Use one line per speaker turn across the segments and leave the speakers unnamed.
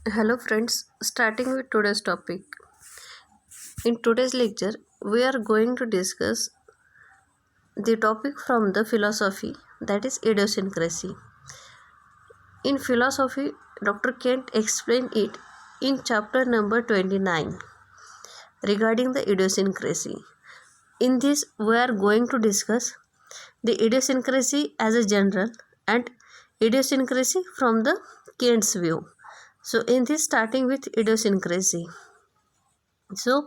Hello friends, starting with today's topic. In today's lecture, we are going to discuss the topic from the philosophy, that is idiosyncrasy. In philosophy, Dr. Kent explained it in chapter number 29 regarding the idiosyncrasy. In this, we are going to discuss the idiosyncrasy as a general and idiosyncrasy from the Kent's view. So, in this, starting with idiosyncrasy. So,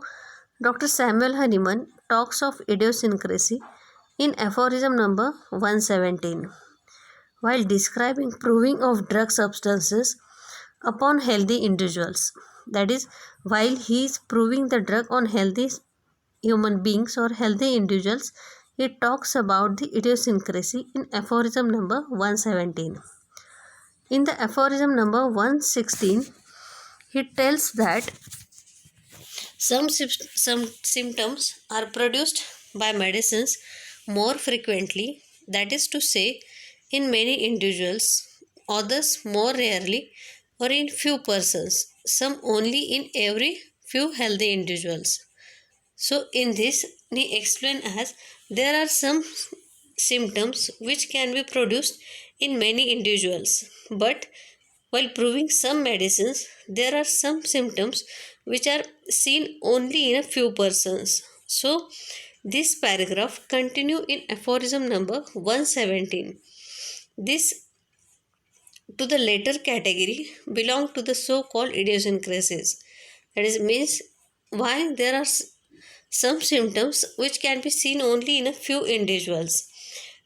Dr. Samuel Hahnemann talks of idiosyncrasy in aphorism number 117 while describing proving of drug substances upon healthy individuals. That is, while he is proving the drug on healthy human beings or healthy individuals, he talks about the idiosyncrasy in aphorism number 117. In the aphorism number 116, he tells that some symptoms are produced by medicines more frequently, that is to say, in many individuals, others more rarely, or in few persons, some only in every few healthy individuals. So, in this, we explain as there are some symptoms which can be produced in many individuals, but while proving some medicines, there are some symptoms which are seen only in a few persons. So, this paragraph continue in aphorism number 117. This to the later category belong to the so-called idiosyncrasies. That is means why there are some symptoms which can be seen only in a few individuals.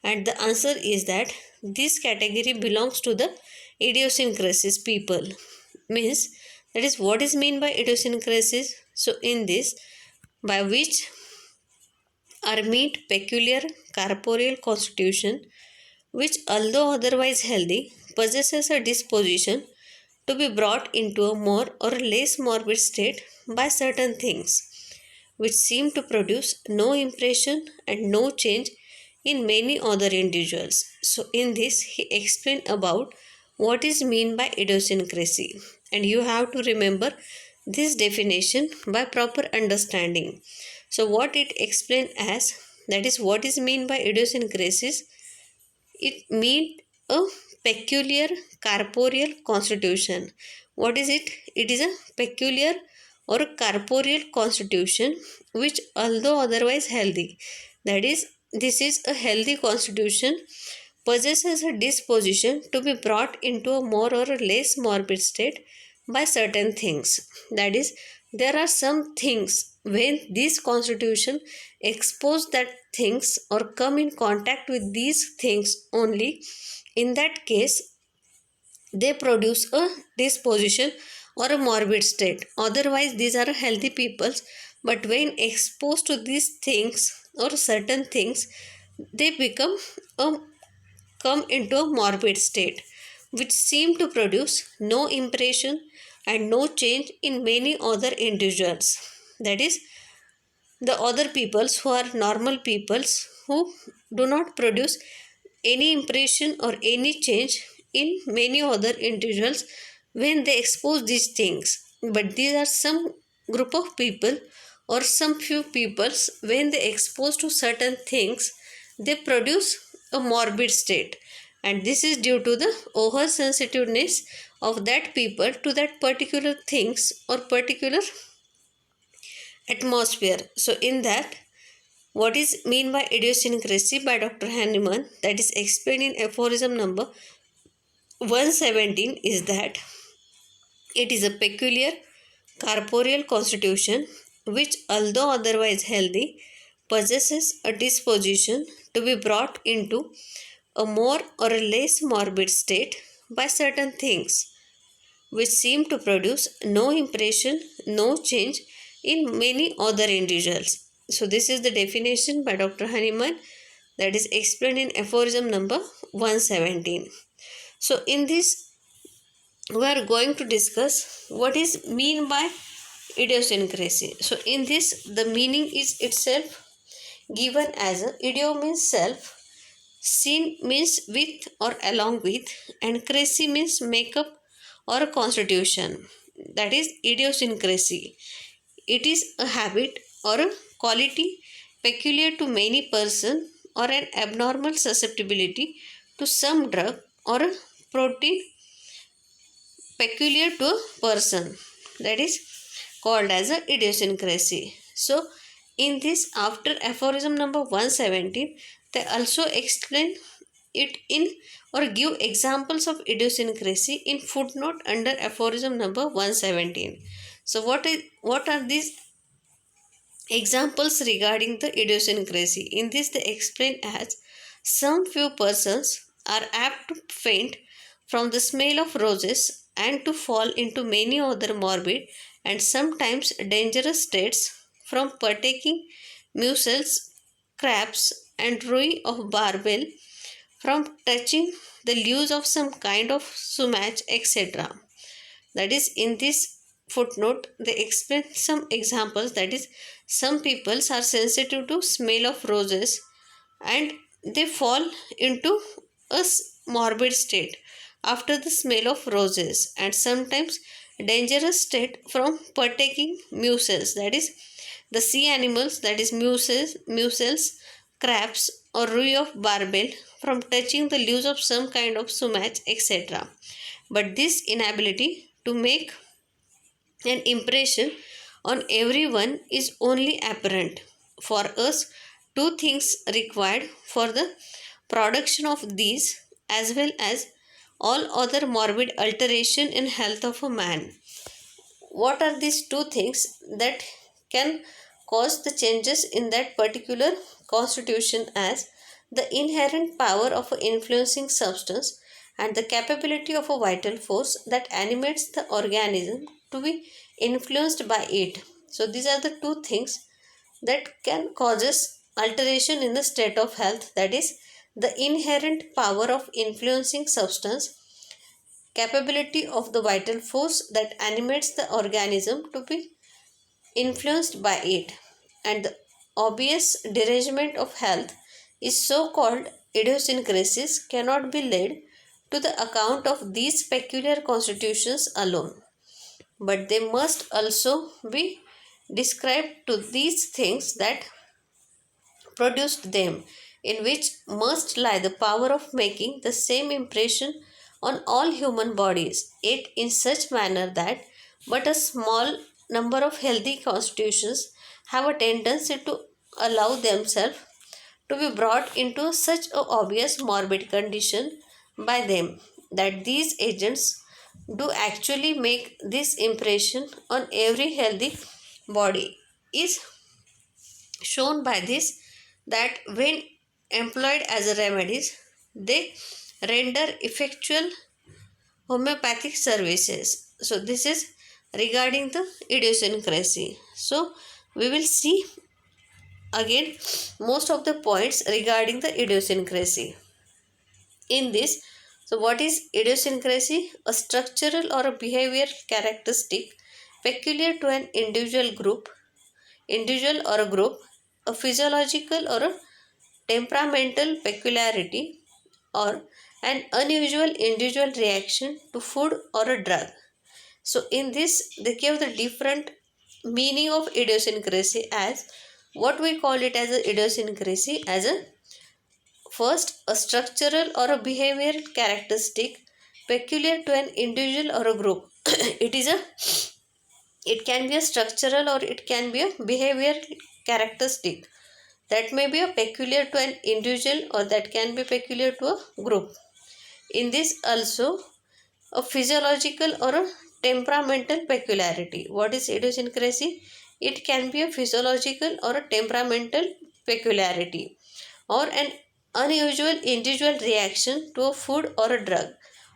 And the answer is that this category belongs to the idiosyncrasies people. Means that is what is mean by idiosyncrasies. So in this, by which are meant peculiar corporeal constitution which although otherwise healthy possesses a disposition to be brought into a more or less morbid state by certain things which seem to produce no impression and no change in many other individuals. So, in this, he explained about what is mean by idiosyncrasy, and you have to remember this definition by proper understanding. So, what it explained as, that is what is mean by idiosyncrasies. It means a peculiar corporeal constitution. What is it? It is a peculiar or a corporeal constitution which, although otherwise healthy, that is, this is a healthy constitution, possesses a disposition to be brought into a more or less morbid state by certain things. That is, there are some things when this constitution expose that things or come in contact with these things only, in that case they produce a disposition or a morbid state. Otherwise, these are healthy peoples, but when exposed to these things or certain things, they become a come into a morbid state, which seem to produce no impression and no change in many other individuals. That is, the other peoples who are normal peoples who do not produce any impression or any change in many other individuals when they expose these things. But these are some group of people or some few peoples when they expose to certain things, they produce a morbid state, and this is due to the oversensitiveness of that people to that particular things or particular atmosphere. So in that, what is mean by idiosyncrasy by Dr. Hahnemann, that is explained in aphorism number 117, is that it is a peculiar corporeal constitution which, although otherwise healthy, possesses a disposition to be brought into a more or less morbid state by certain things which seem to produce no impression, no change in many other individuals. So, this is the definition by Dr. Hahnemann, that is explained in aphorism number 117. So, in this, we are going to discuss what is mean by idiosyncrasy. So, in this, the meaning is itself given as a idio means self, syn means with or along with, and crazy means make up or a constitution, that is idiosyncrasy. It is a habit or a quality peculiar to many person or an abnormal susceptibility to some drug or a protein peculiar to a person, that is called as a idiosyncrasy. So in this, after aphorism number 117, they also explain it in or give examples of idiosyncrasy in footnote under aphorism number 117. So what are these examples regarding the idiosyncrasy? In this, they explain as some few persons are apt to faint from the smell of roses and to fall into many other morbid and sometimes dangerous states from partaking mussels, crabs, and rui of barbel, from touching the leaves of some kind of sumac, etc. That is, in this footnote they explain some examples, that is, some peoples are sensitive to smell of roses and they fall into a morbid state after the smell of roses, and sometimes dangerous state from partaking mussels, that is, the sea animals, that is mussels, crabs, or rui of barbel, from touching the leaves of some kind of sumac, etc. But this inability to make an impression on everyone is only apparent. For us, two things required for the production of these, as well as all other morbid alteration in health of a man. What are these two things that can cause the changes in that particular constitution? As the inherent power of an influencing substance and the capability of a vital force that animates the organism to be influenced by it. So these are the two things that can causes alteration in the state of health, that is, the inherent power of influencing substance, capability of the vital force that animates the organism to be influenced by it, and the obvious derangement of health is so called idiosyncrasies cannot be laid to the account of these peculiar constitutions alone, but they must also be described to these things that produced them, in which must lie the power of making the same impression on all human bodies, yet in such manner that but a small number of healthy constitutions have a tendency to allow themselves to be brought into such a obvious morbid condition by them, that these agents do actually make this impression on every healthy body is shown by this, that when employed as a remedies, they render effectual homeopathic services. So this is regarding the idiosyncrasy. So we will see again most of the points regarding the idiosyncrasy in this. So what is idiosyncrasy? A structural or a behavioral characteristic peculiar to an individual or a group, a physiological or a temperamental peculiarity, or an unusual individual reaction to food or a drug. So in this, they give the different meaning of idiosyncrasy, as what we call it as a idiosyncrasy as a first, a structural or a behavioral characteristic peculiar to an individual or a group. It can be a structural or it can be a behavioral characteristic that may be a peculiar to an individual or that can be peculiar to a group. In this also, a physiological or a temperamental peculiarity. What is idiosyncrasy? It can be a physiological or a temperamental peculiarity, or an unusual individual reaction to a food or a drug,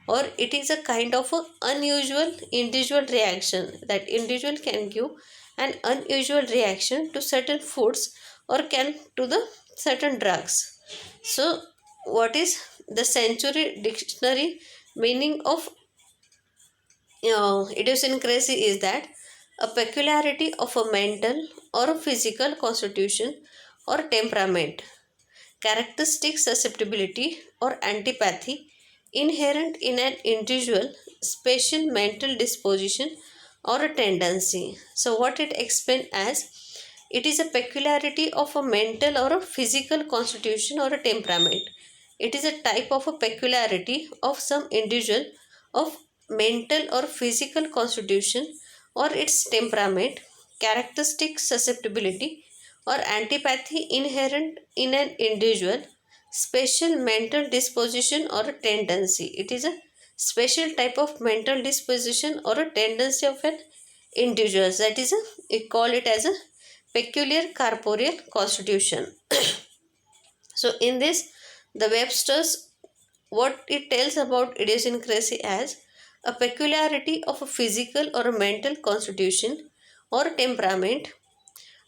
or it is a kind of a unusual individual reaction that individual can give an unusual reaction to certain foods or can to the certain drugs. So what is the Century Dictionary meaning of idiosyncrasy is that a peculiarity of a mental or a physical constitution or temperament, characteristic susceptibility or antipathy inherent in an individual special mental disposition or a tendency. So, what it explains as, it is a peculiarity of a mental or a physical constitution or a temperament. It is a type of a peculiarity of some individual of mental or physical constitution or its temperament, characteristic, susceptibility, or antipathy inherent in an individual special mental disposition or a tendency. It is a special type of mental disposition or a tendency of an individual. That is we call it as a peculiar corporeal constitution. So in this, the Webster's, what it tells about idiosyncrasy as a peculiarity of a physical or a mental constitution or temperament,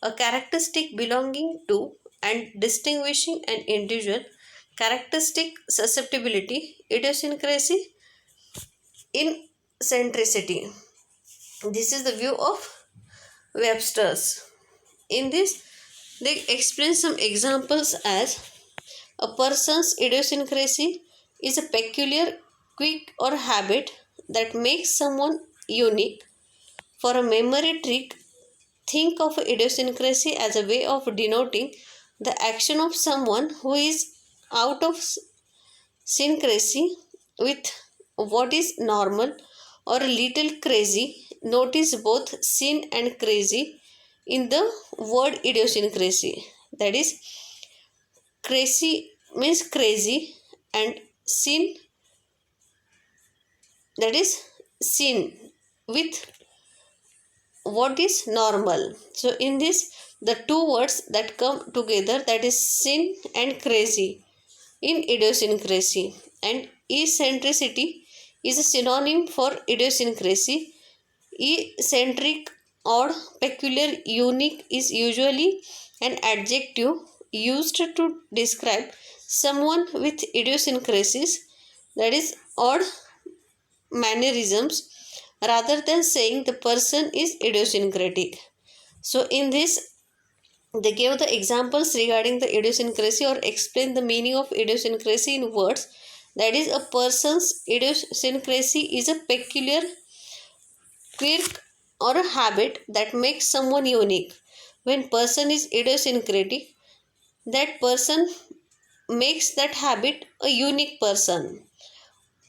a characteristic belonging to and distinguishing an individual, characteristic, susceptibility, idiosyncrasy, eccentricity. This is the view of Webster's. In this, they explain some examples as a person's idiosyncrasy is a peculiar quirk or habit that makes someone unique. For a memory trick, think of idiosyncrasy as a way of denoting the action of someone who is out of syncrasy with what is normal or a little crazy. Notice both sin and crazy in the word idiosyncrasy. That is, crazy means crazy, and sin, that is sin with what is normal. So in this, the two words that come together, that is sin and crazy in idiosyncrasy, and eccentricity is a synonym for idiosyncrasy. Eccentric, odd, peculiar, unique is usually an adjective used to describe someone with idiosyncrasies, that is odd mannerisms, rather than saying the person is idiosyncratic. So in this, they gave the examples regarding the idiosyncrasy or explain the meaning of idiosyncrasy in words. That is, a person's idiosyncrasy is a peculiar quirk or a habit that makes someone unique. When person is idiosyncratic, that person makes that habit a unique person.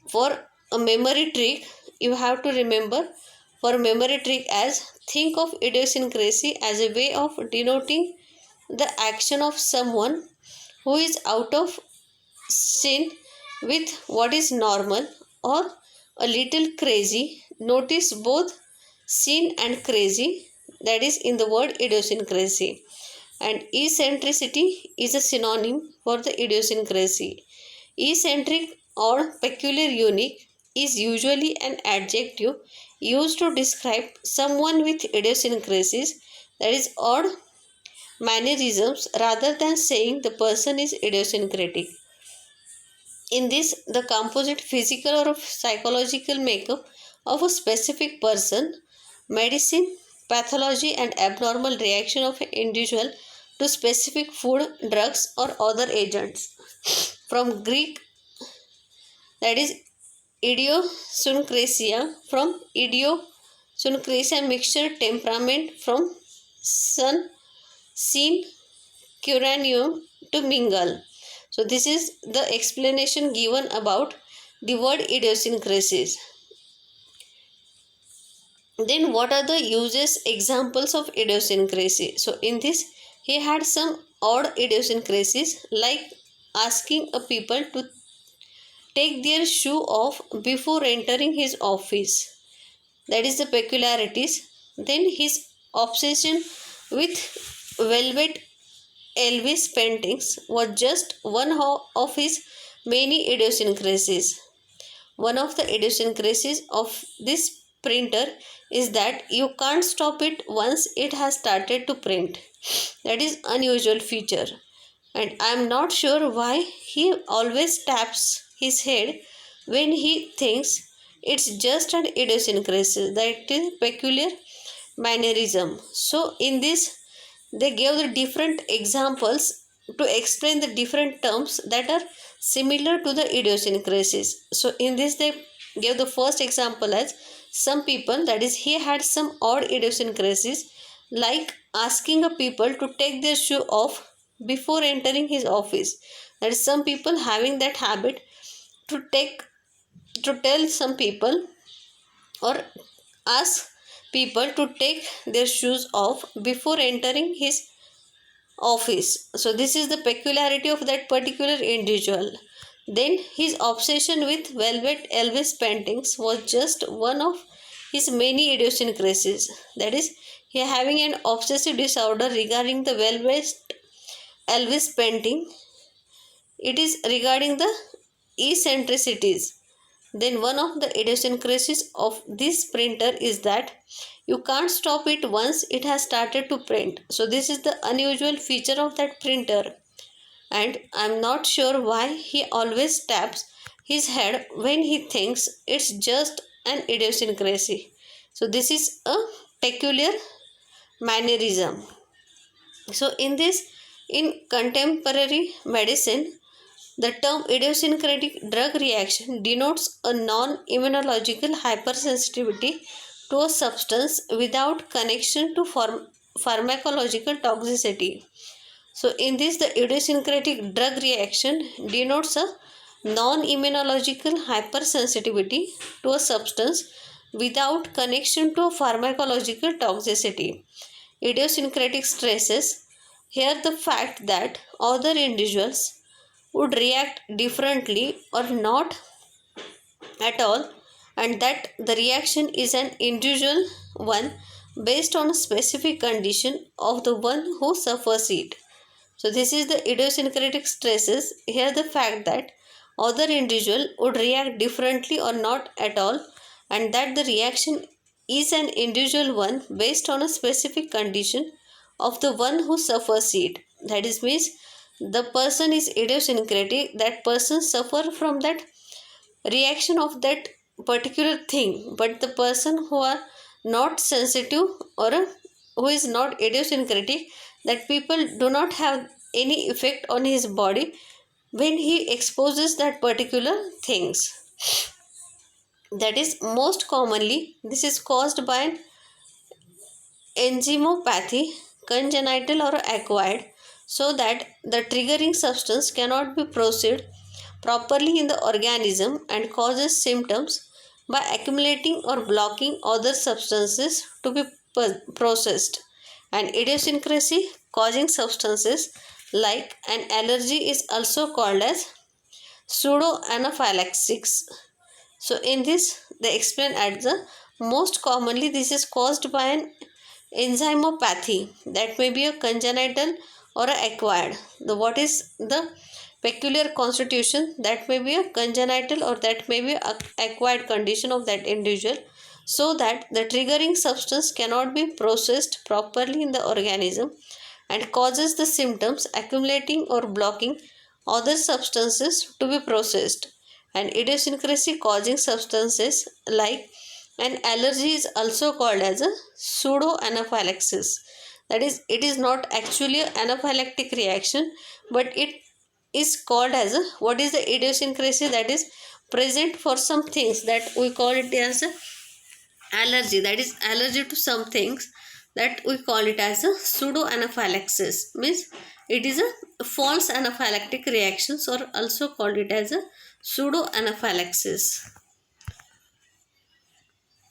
For a memory trick, you have to remember, for memory trick as, think of idiosyncrasy as a way of denoting the action of someone who is out of sync with what is normal or a little crazy. Notice both sin and crazy, that is in the word idiosyncrasy. And eccentricity is a synonym for the idiosyncrasy. Eccentric or peculiar, unique is usually an adjective used to describe someone with idiosyncrasies, that is odd mannerisms, rather than saying the person is idiosyncratic. In this, the composite physical or psychological makeup of a specific person, medicine, pathology, and abnormal reaction of an individual to specific food, drugs, or other agents. From Greek, that is idiosyncrasia, from idiosyncrasia, mixture, temperament, from sun, scene, curanium, to mingle. So this is the explanation given about the word idiosyncrasies. Then what are the uses, examples of idiosyncrasy? So in this, he had some odd idiosyncrasies like asking a people to take their shoe off before entering his office. That is the peculiarities. Then his obsession with velvet Elvis paintings was just one of his many idiosyncrasies. One of the idiosyncrasies of this printer is that you can't stop it once it has started to print. That is unusual feature. And I am not sure why he always taps his head when he thinks it's just an idiosyncrasy, that is peculiar mannerism. So in this, they gave the different examples to explain the different terms that are similar to the idiosyncrasies. So in this they gave the first example as some people, that is he had some odd idiosyncrasies like asking a people to take their shoe off before entering his office. That is some people having that habit to take to tell some people or ask people to take their shoes off before entering his office. So this is the peculiarity of that particular individual. Then his obsession with velvet Elvis paintings was just one of his many idiosyncrasies. That is, he having an obsessive disorder regarding the velvet Elvis painting. It is regarding the eccentricities. Then one of the idiosyncrasies of this printer is that you can't stop it once it has started to print. So this is the unusual feature of that printer. And I'm not sure why he always taps his head when he thinks it's just an idiosyncrasy. So this is a peculiar mannerism. So in contemporary medicine, the term idiosyncratic drug reaction denotes a non-immunological hypersensitivity to a substance without connection to pharmacological toxicity. So, in this, the idiosyncratic drug reaction denotes a non-immunological hypersensitivity to a substance without connection to a pharmacological toxicity. Idiosyncratic stresses here the fact that other individuals would react differently or not at all, and that the reaction is an individual one based on a specific condition of the one who suffers it. So this is the idiosyncratic stresses here the fact that other individual would react differently or not at all, and that the reaction is an individual one based on a specific condition of the one who suffers it. That is means the person is idiosyncratic, that person suffer from that reaction of that particular thing, but the person who are not sensitive or who is not idiosyncratic, that people do not have any effect on his body when he exposes that particular things. That is most commonly this is caused by an enzymopathy, congenital or acquired, so that the triggering substance cannot be processed properly in the organism and causes symptoms by accumulating or blocking other substances to be processed. An idiosyncrasy causing substances like an allergy is also called as pseudoanaphylaxis. So in this they explain at the most commonly this is caused by an enzymopathy, that may be a congenital or a acquired. The what is the peculiar constitution, that may be a congenital or that may be a acquired condition of that individual, so that the triggering substance cannot be processed properly in the organism and causes the symptoms accumulating or blocking other substances to be processed. An idiosyncrasy causing substances like an allergy is also called as a pseudoanaphylaxis. That is, it is not actually an anaphylactic reaction, but it is called as a what is the idiosyncrasy that is present for some things, that we call it as a allergy, that is allergy to some things, that we call it as a pseudoanaphylaxis, means it is a false anaphylactic reactions or also called it as a pseudoanaphylaxis.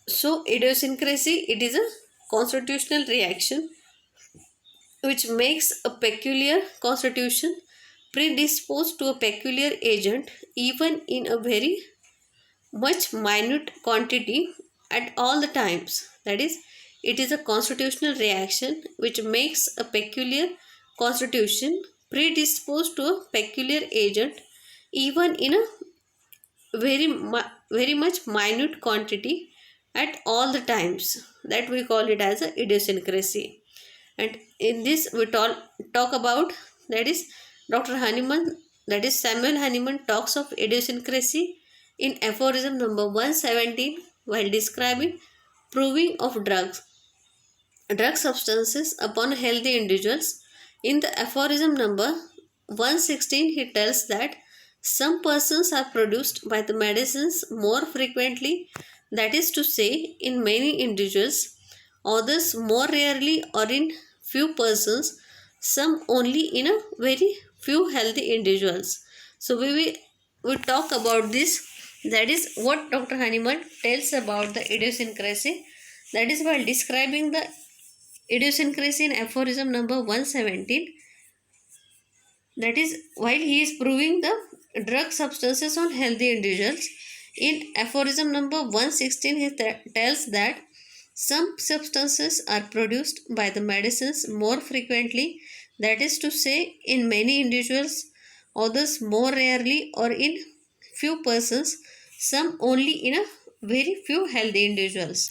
So idiosyncrasy, it is a constitutional reaction which makes a peculiar constitution predisposed to a peculiar agent even in a very much minute quantity at all the times. That is, it is a constitutional reaction which makes a peculiar constitution predisposed to a peculiar agent even in a very much minute quantity at all the times. That we call it as a idiosyncrasy. And in this we talk about, that is Dr. Hahnemann, that is Samuel Hahnemann talks of idiosyncrasy in aphorism number 117 while describing proving of drug substances upon healthy individuals. In the aphorism number 116 he tells that Some persons are produced by the medicines more frequently, that is to say, in many individuals, others more rarely or in few persons, some only in a very few healthy individuals. So we talk about this. That is what Dr. Hahnemann tells about the idiosyncrasy. That is while describing the idiosyncrasy in aphorism number 117, that is while he is proving the drug substances on healthy individuals. In aphorism number 116 he tells that some substances are produced by the medicines more frequently, that is to say in many individuals, others more rarely or in few persons, some only in a very few healthy individuals.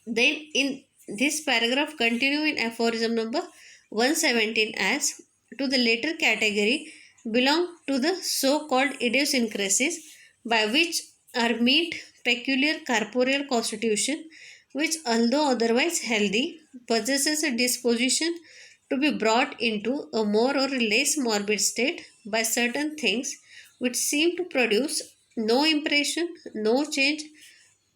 Then in this paragraph continue in aphorism number 117 as to the later category belong to the so-called idiosyncrasies by which are meant peculiar corporeal constitution which although otherwise healthy possesses a disposition to be brought into a more or less morbid state by certain things which seem to produce no impression, no change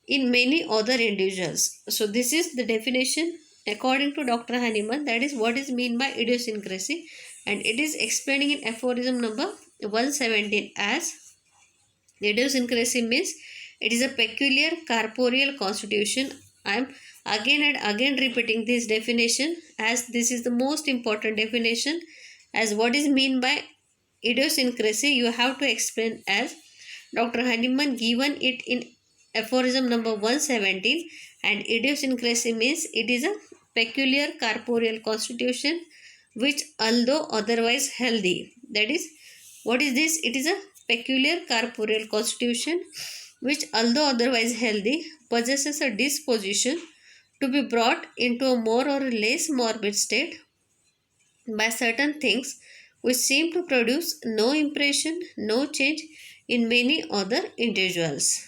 in many other individuals. So this is the definition according to Dr. Hahnemann. That is what is meant by idiosyncrasy, and it is explaining in aphorism number 117 as idiosyncrasy means it is a peculiar corporeal constitution. I am again and again repeating this definition as this is the most important definition. As what is meant by idiosyncrasy, you have to explain as Dr. Hahnemann given it in aphorism number 117, and idiosyncrasy means it is a peculiar corporeal constitution which although otherwise healthy, that is what is this, it is a peculiar corporeal constitution which although otherwise healthy possesses a disposition to be brought into a more or less morbid state by certain things which seem to produce no impression, no change in many other individuals.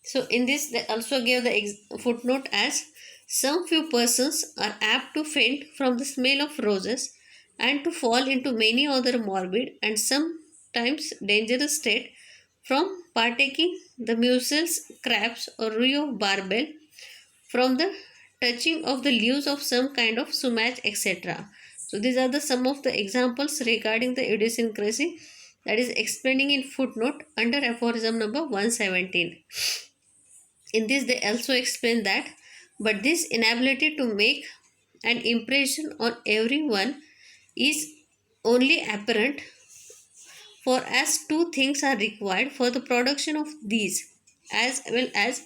So, in this, they also gave the footnote as some few persons are apt to faint from the smell of roses and to fall into many other morbid and sometimes dangerous state from partaking the mussels, crabs, or roux of barbel, from the touching of the leaves of some kind of sumac, etc. So these are the some of the examples regarding the idiosyncrasy that is explaining in footnote under aphorism number 117. In this they also explain that but this inability to make an impression on everyone is only apparent, for as two things are required for the production of these as well as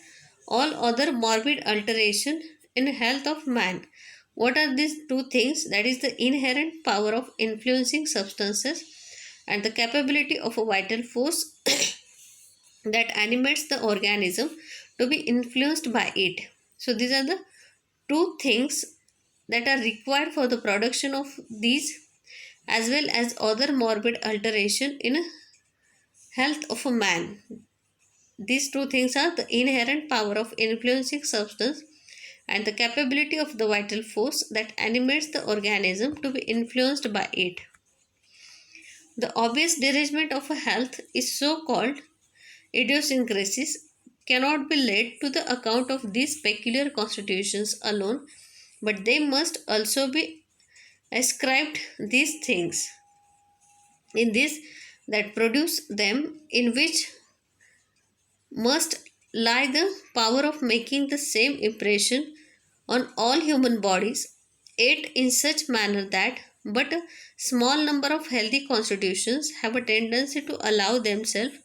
all other morbid alteration in health of man. What are these two things? That is the inherent power of influencing substances and the capability of a vital force that animates the organism to be influenced by it. So these are the two things that are required for the production of these as well as other morbid alteration in health of a man. These two things are the inherent power of influencing substance and the capability of the vital force that animates the organism to be influenced by it. The obvious derangement of a health is so called idiosyncrasies cannot be laid to the account of these peculiar constitutions alone, but they must also be ascribed these things in this that produce them, in which must lie the power of making the same impression on all human bodies, yet in such manner that but a small number of healthy constitutions have a tendency to allow themselves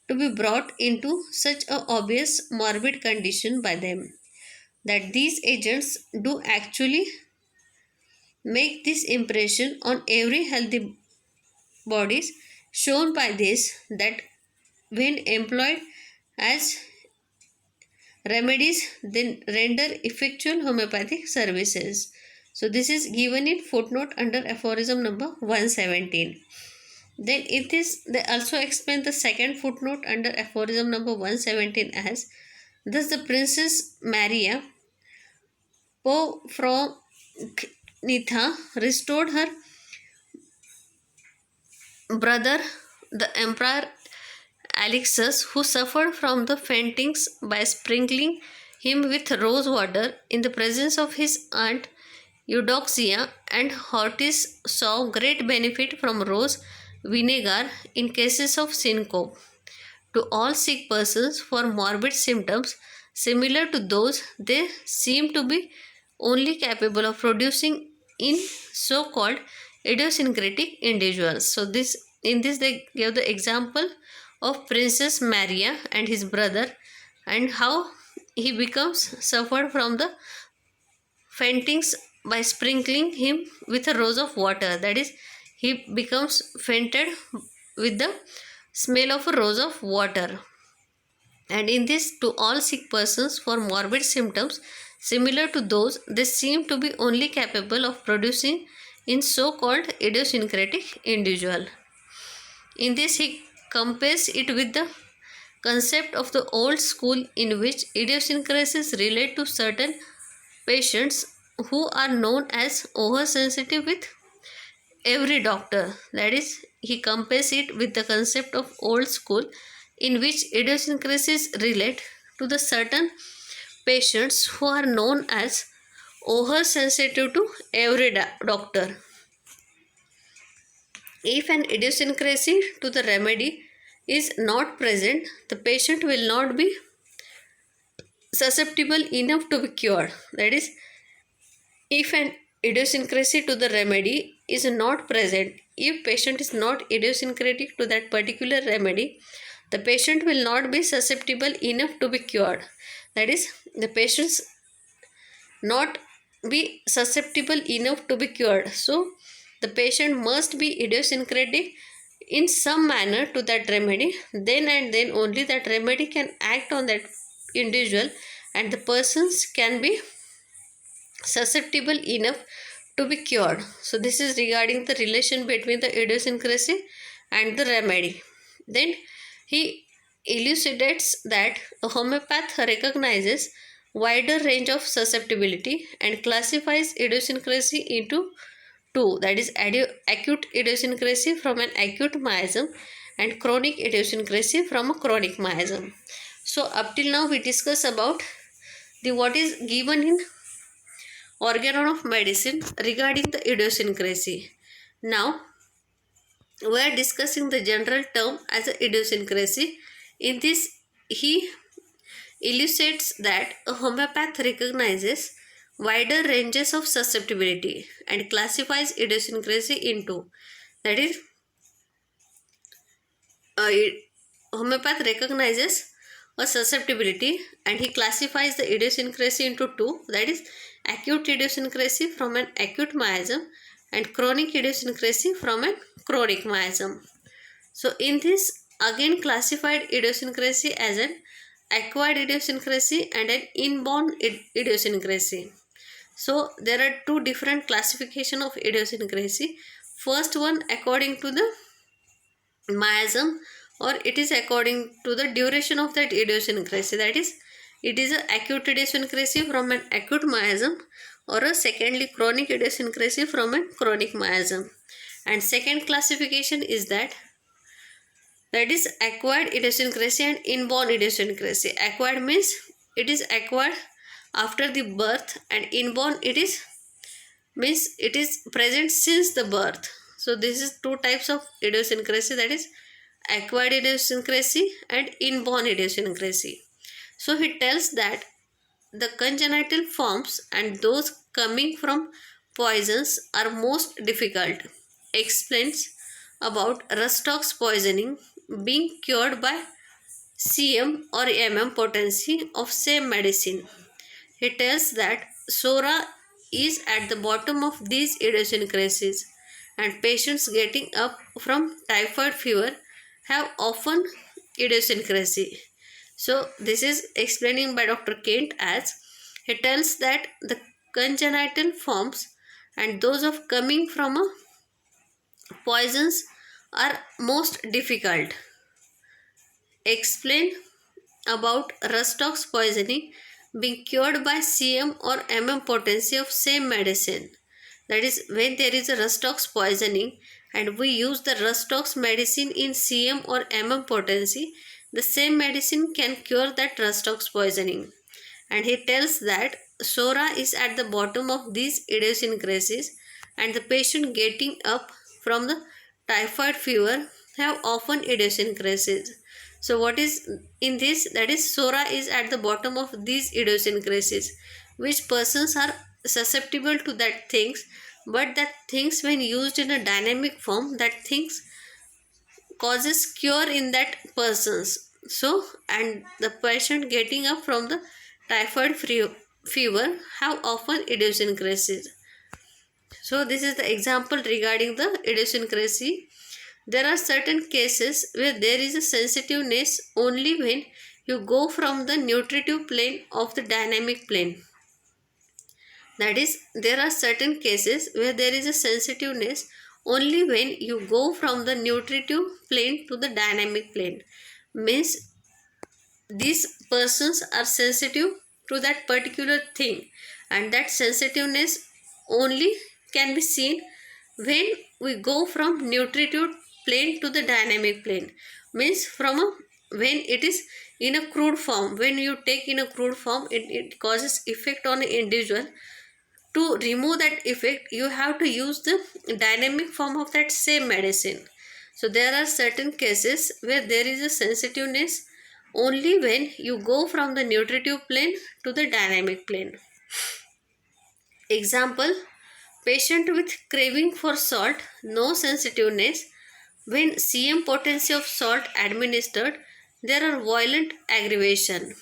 to be brought into such a obvious morbid condition by them, that these agents do actually make this impression on every healthy bodies, shown by this that when employed as remedies then render effectual homeopathic services. So this is given in footnote under aphorism number 117. Then it is they also explain the second footnote under aphorism number 117 as thus the Princess Maria Povronitha restored her brother the Emperor Alexis, who suffered from the faintings by sprinkling him with rose water in the presence of his aunt Eudoxia, and Hortis saw great benefit from rose vinegar in cases of syncope. To all sick persons for morbid symptoms similar to those they seem to be only capable of producing in so-called idiosyncratic individuals. So this in this they give the example of Princess Maria and his brother, and how he becomes suffered from the faintings by sprinkling him with a rose of water. That is, he becomes fainted with the smell of a rose of water. And in this, to all sick persons for morbid symptoms similar to those they seem to be only capable of producing in so-called idiosyncratic individual. In this, he compares it with the concept of the old school in which idiosyncrasies relate to certain patients who are known as oversensitive with every doctor. That is, he compares it with the concept of old school in which idiosyncrasies relate to the certain patients who are known as oversensitive to every doctor. If an idiosyncrasy to the remedy is not present, the patient will not be susceptible enough to be cured. That is, if an idiosyncrasy to the remedy is not present, if patient is not idiosyncratic to that particular remedy, the patient will not be susceptible enough to be cured. That is, the patients not be susceptible enough to be cured. So the patient must be idiosyncratic in some manner to that remedy. Then and then only that remedy can act on that individual, and the persons can be susceptible enough to be cured. So this is regarding the relation between the idiosyncrasy and the remedy. Then he elucidates that a homeopath recognizes wider range of susceptibility and classifies idiosyncrasy into two, that is acute idiosyncrasy from an acute miasm and chronic idiosyncrasy from a chronic miasm. So up till now we discuss about the what is given in organon of medicine regarding the idiosyncrasy. Now we are discussing the general term as a idiosyncrasy. In this, he elucidates that a homeopath recognizes wider ranges of susceptibility and classifies idiosyncrasy into, that is, homeopath recognizes a susceptibility and he classifies the idiosyncrasy into two, that is, acute idiosyncrasy from an acute miasm and chronic idiosyncrasy from a chronic miasm. So in this, again classified idiosyncrasy as an acquired idiosyncrasy and an inborn idiosyncrasy. So there are two different classification of idiosyncrasy. First one according to the miasm, or it is according to the duration of that idiosyncrasy. That is, it is an acute idiosyncrasy from an acute miasm, or a secondly chronic idiosyncrasy from a chronic miasm. And second classification is that is acquired idiosyncrasy and inborn idiosyncrasy. Acquired means it is acquired after the birth, and inborn it is means it is present since the birth. So this is two types of idiosyncrasy, that is acquired idiosyncrasy and inborn idiosyncrasy. So he tells that the congenital forms and those coming from poisons are most difficult. Explains about Rustock's poisoning being cured by cm or mm potency of same medicine. He tells that Sora is at the bottom of these idiosyncrasies, and patients getting up from typhoid fever have often idiosyncrasy. So this is explaining by Dr. Kent, as he tells that the congenital forms and those of coming from a poisons are most difficult. Explain about Rustock's poisoning being cured by cm or mm potency of same medicine. That is, when there is a Rustock's poisoning and we use the Rustox medicine in CM or MM potency, the same medicine can cure that Rustox poisoning. And he tells that Sora is at the bottom of these idiosyncrasies, and the patient getting up from the typhoid fever have often idiosyncrasies. So what is in this? That is, Sora is at the bottom of these idiosyncrasies, which persons are susceptible to that things, but that things when used in a dynamic form, that things causes cure in that persons. So, and the patient getting up from the typhoid fever have often idiosyncrasies. So this is the example regarding the idiosyncrasy. There are certain cases where there is a sensitiveness only when you go from the nutritive plane of the dynamic plane. That is, there are certain cases where there is a sensitiveness only when you go from the nutritive plane to the dynamic plane. Means these persons are sensitive to that particular thing, and that sensitiveness only can be seen when we go from nutritive plane to the dynamic plane. Means from a when it is in a crude form, when you take in a crude form, it causes effect on an individual. To remove that effect, you have to use the dynamic form of that same medicine. So there are certain cases where there is a sensitiveness only when you go from the nutritive plane to the dynamic plane. Example, patient with craving for salt, no sensitiveness. When CM potency of salt administered, there are violent aggravation.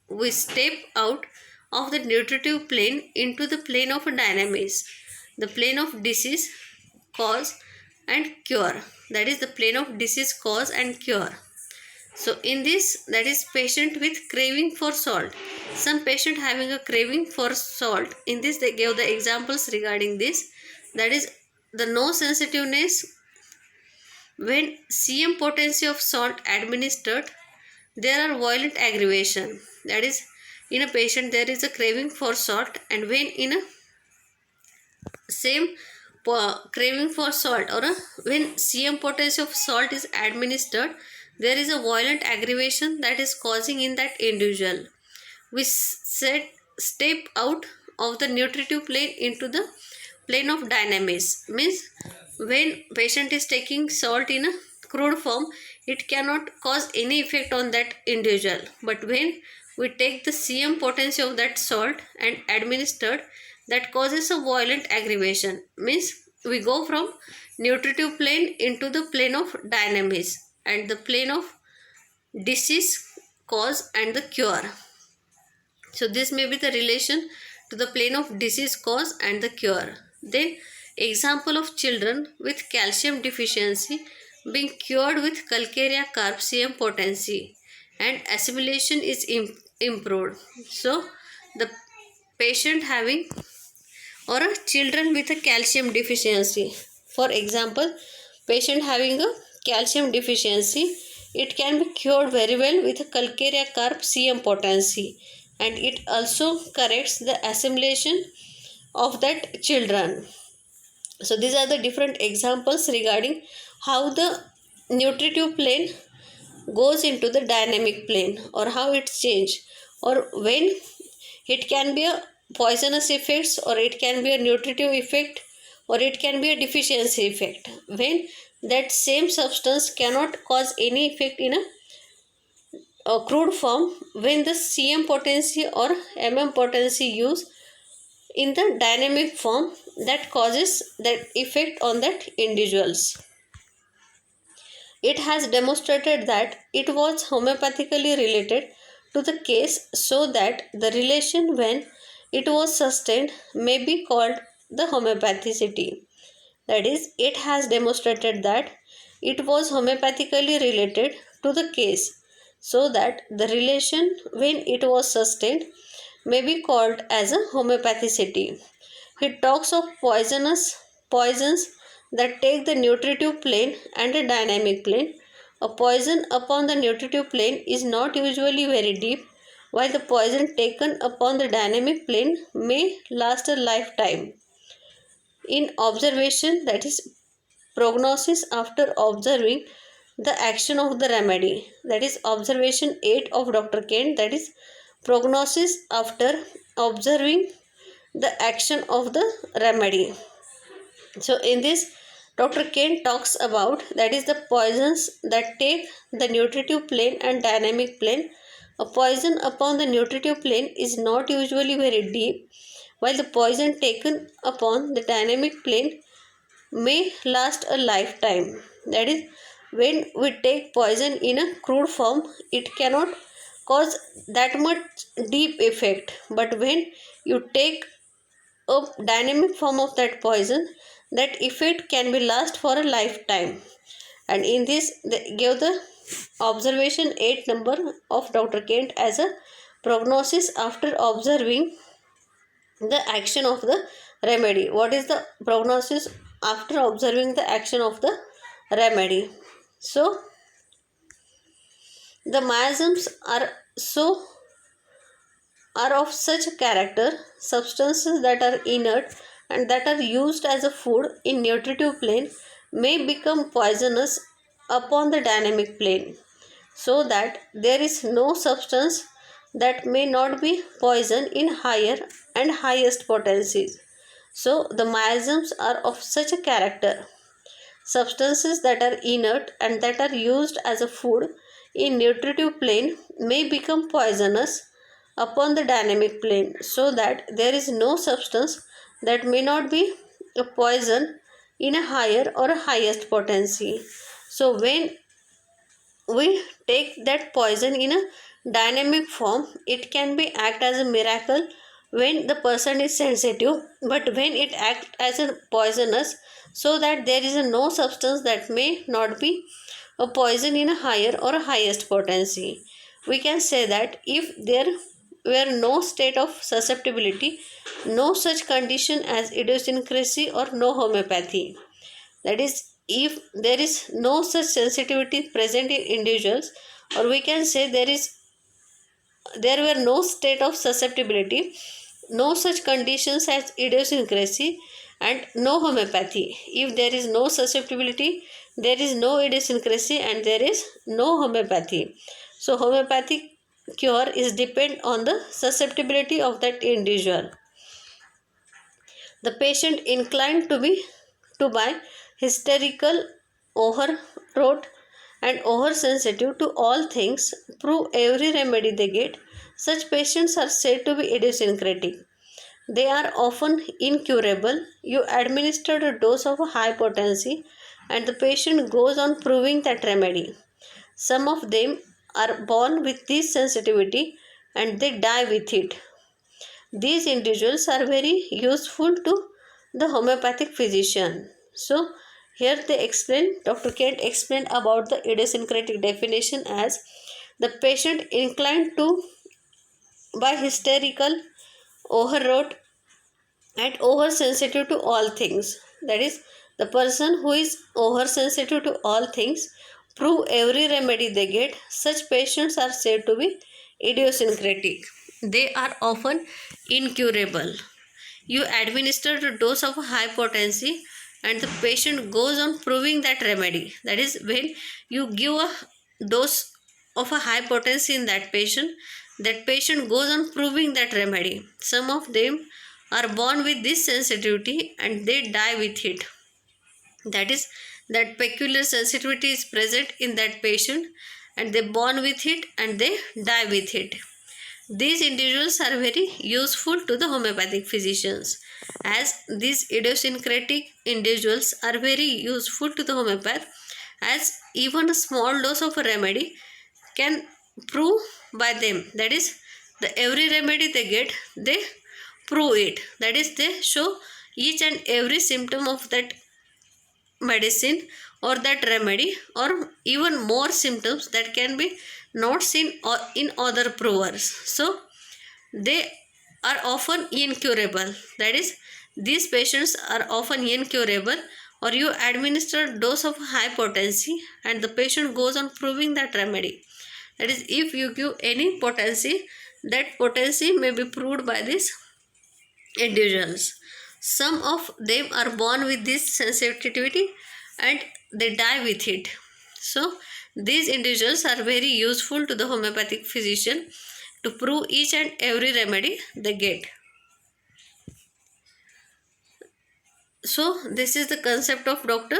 We step out of the nutritive plane into the plane of dynamics, the plane of disease, cause and cure. That is the plane of disease, cause and cure. So in this, that is patient with craving for salt. Some patient having a craving for salt. In this they gave the examples regarding this. That is the no sensitiveness. When CM potency of salt administered, there are violent aggravation. That is, in a patient there is a craving for salt, and when in a same craving for salt or when CM potency of salt is administered, there is a violent aggravation that is causing in that individual. We step out of the nutritive plane into the plane of dynamics. Means when patient is taking salt in a crude form, it cannot cause any effect on that individual. But when we take the CM potency of that salt and administered, that causes a violent aggravation. Means we go from nutritive plane into the plane of dynamics and the plane of disease, cause and the cure. So this may be the relation to the plane of disease, cause and the cure. Then example of children with calcium deficiency being cured with Calcarea carp CM potency and assimilation is improved. So the patient having or a children with a calcium deficiency, for example, patient having a calcium deficiency, it can be cured very well with a Calcarea carp CM potency, and it also corrects the assimilation of that children. So these are the different examples regarding how the nutritive plane goes into the dynamic plane, or how it's changed, or when it can be a poisonous effects, or it can be a nutritive effect, or it can be a deficiency effect, when that same substance cannot cause any effect in a crude form, when the CM potency or MM potency used in the dynamic form, that causes that effect on that individuals. It has demonstrated that it was homeopathically related to the case, so that the relation when it was sustained may be called the homeopathicity. That is, it has demonstrated that it was homeopathically related to the case, so that the relation when it was sustained may be called as a homeopathicity. He talks of poisons that take the nutritive plane and a dynamic plane. A poison upon the nutritive plane is not usually very deep, while the poison taken upon the dynamic plane may last a lifetime. In observation, that is, prognosis after observing the action of the remedy. That is observation 8 of Dr. Kent, that is prognosis after observing the action of the remedy. So in this, Dr. Kent talks about, that is the poisons that take the nutritive plane and dynamic plane. A poison upon the nutritive plane is not usually very deep, while the poison taken upon the dynamic plane may last a lifetime. That is, when we take poison in a crude form, it cannot cause that much deep effect. But when you take a dynamic form of that poison, that effect can be last for a lifetime. And in this, they gave the observation 8 number of Dr. Kent as a prognosis after observing the action of the remedy. What is the prognosis after observing the action of the remedy? So the miasms are of such character, substances that are inert and that are used as a food in nutritive plane may become poisonous upon the dynamic plane, so that there is no substance that may not be poison in higher and highest potencies. So the miasms are of such a character, substances that are inert and that are used as a food in nutritive plane may become poisonous upon the dynamic plane, so that there is no substance that may not be a poison in a higher or a highest potency. So when we take that poison in a dynamic form, it can be act as a miracle when the person is sensitive, but when it acts as a poisonous, so that there is no substance that may not be a poison in a higher or a highest potency, we can say that if there were no state of susceptibility, no such condition as idiosyncrasy or no homeopathy. That is, if there is no such sensitivity present in individuals, or we can say there were no state of susceptibility, no such conditions as idiosyncrasy and no homeopathy. If there is no susceptibility, there is no idiosyncrasy and there is no homeopathy. So homeopathic cure is depend on the susceptibility of that individual. The patient inclined to by hysterical, overwrought, and oversensitive to all things prove every remedy they get. Such patients are said to be idiosyncratic. They are often incurable. You administer a dose of a high potency and the patient goes on proving that remedy. Some of them are born with this sensitivity and they die with it. These individuals are very useful to the homeopathic physician. So here they explain, Dr. Kent explained about the idiosyncratic definition as the patient inclined to by hysterical, overwrought, and oversensitive to all things. That is, the person who is oversensitive to all things prove every remedy they get. Such patients are said to be idiosyncratic. They are often incurable. You administer a dose of high potency and the patient goes on proving that remedy. That is, when you give a dose of a high potency in that patient goes on proving that remedy. Some of them are born with this sensitivity and they die with it. That is, that peculiar sensitivity is present in that patient and they born with it and they die with it. These individuals are very useful to the homeopathic physicians, as these idiosyncratic individuals are very useful to the homeopath, as even a small dose of a remedy can prove by them. That is, the every remedy they get, they prove it. That is, they show each and every symptom of that medicine or that remedy, or even more symptoms that can be not seen in other provers. So they are often incurable. That is, these patients are often incurable, or you administer dose of high potency and the patient goes on proving that remedy. That is, if you give any potency, that potency may be proved by these individuals. Some of them are born with this sensitivity and they die with it. So these individuals are very useful to the homeopathic physician to prove each and every remedy they get. So this is the concept of Dr.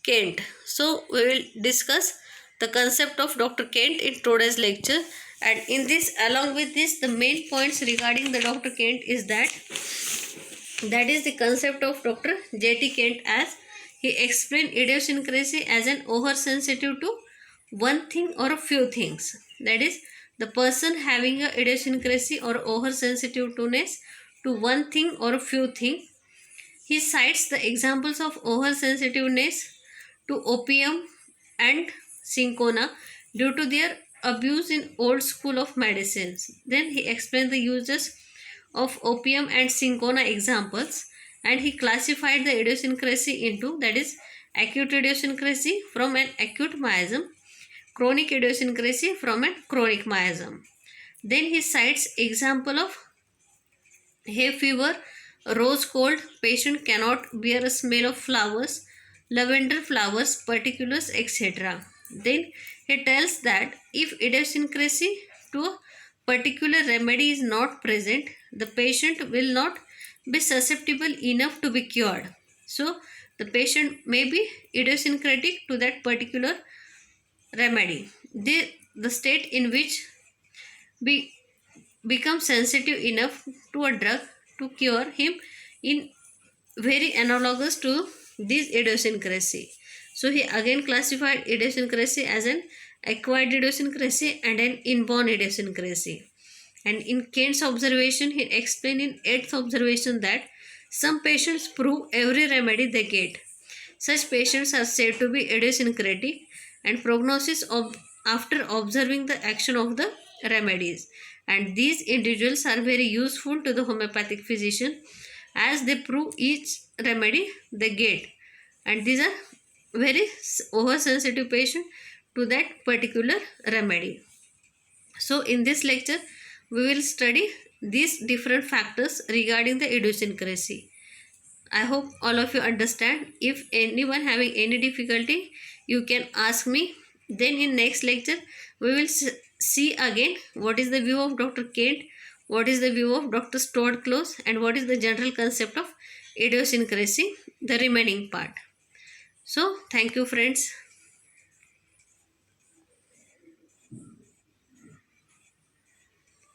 Kent. So we will discuss the concept of Dr. Kent in today's lecture, and in this, along with this, the main points regarding the Dr. Kent is that is the concept of Dr. J.T. Kent, as he explained idiosyncrasy as an oversensitive to one thing or a few things. That is, the person having a idiosyncrasy or oversensitiveness to one thing or a few things. He cites the examples of oversensitiveness to opium and cinchona due to their abuse in old school of medicines. Then he explained the uses of opium and cinchona examples, and he classified the idiosyncrasy into, that is, acute idiosyncrasy from an acute miasm, chronic idiosyncrasy from a chronic miasm. Then he cites example of hay fever, rose cold, patient cannot bear a smell of flowers, lavender flowers, particulars, etc. Then he tells that if idiosyncrasy to a particular remedy is not present, the patient will not be susceptible enough to be cured. So the patient may be idiosyncratic to that particular remedy. The state in which we become sensitive enough to a drug to cure him in very analogous to this idiosyncrasy. So he again classified idiosyncrasy as an acquired idiosyncrasy and an inborn idiosyncrasy. And in Kent's observation, he explained in 8th observation that some patients prove every remedy they get. Such patients are said to be idiosyncratic and prognosis of after observing the action of the remedies. And these individuals are very useful to the homeopathic physician as they prove each remedy they get. And these are very oversensitive patient to that particular remedy. So in this lecture, we will study these different factors regarding the idiosyncrasy. I hope all of you understand. If anyone having any difficulty, you can ask me. Then in next lecture, we will see again what is the view of Dr. Kent, what is the view of Dr. Stuart Close, and what is the general concept of idiosyncrasy, the remaining part. So thank you friends.